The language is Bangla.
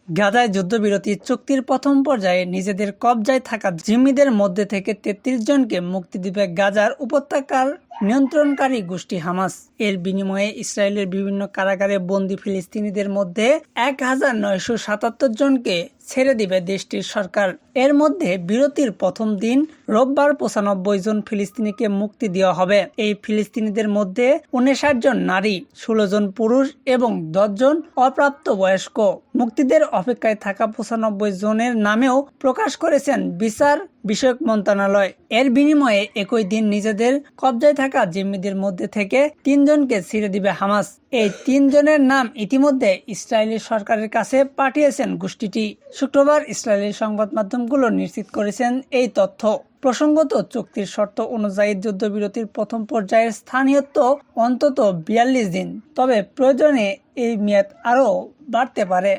গাজায় যুদ্ধবিরতি চুক্তির প্রথম পর্যায়ে নিজেদের কবজায় থাকা জিম্মিদের মধ্যে থেকে ৩৩ জনকে মুক্তি দিবে গাজার উপত্যকার নিয়ন্ত্রণকারী গোষ্ঠী হামাস। এর বিনিময়ে ইসরায়েলের বিভিন্ন কারাগারে বন্দী ফিলিস্তিনিদের মধ্যে ১,৯৭৭ জনকে ছেড়ে দিবে দেশটির সরকার। এর মধ্যে বিরতির প্রথম দিন রোববার ৯৫ জন ফিলিস্তিনিকে মুক্তি দেওয়া হবে। এই ফিলিস্তিনিদের মধ্যে ৫৯ জন নারী, ১৬ জন পুরুষ এবং ১০ জন অপ্রাপ্তবয়স্ক। মুক্তিদের অপেক্ষায় থাকা ৯৫ জনের নামেও প্রকাশ করেছেন বিচার বিষয়ক মন্ত্রণালয়। এর বিনিময়ে একই দিন নিজেদের কবজায় থাকা জিম্মিদের মধ্যে থেকে ৩ জনকে ছেড়ে দিবে হামাস। এই ৩ জনের নাম ইতিমধ্যে ইসরায়েলি সরকারের কাছে পাঠিয়েছেন গোষ্ঠীটি। শুক্রবার ইসরায়েলি সংবাদ মাধ্যমগুলো নিশ্চিত করেছেন এই তথ্য। প্রসঙ্গত, চুক্তির শর্ত অনুযায়ী যুদ্ধবিরতির প্রথম পর্যায়ের স্থায়িত্ব অন্তত ৪২ দিন, তবে প্রয়োজনে এই মেয়াদ আরও বাড়তে পারে।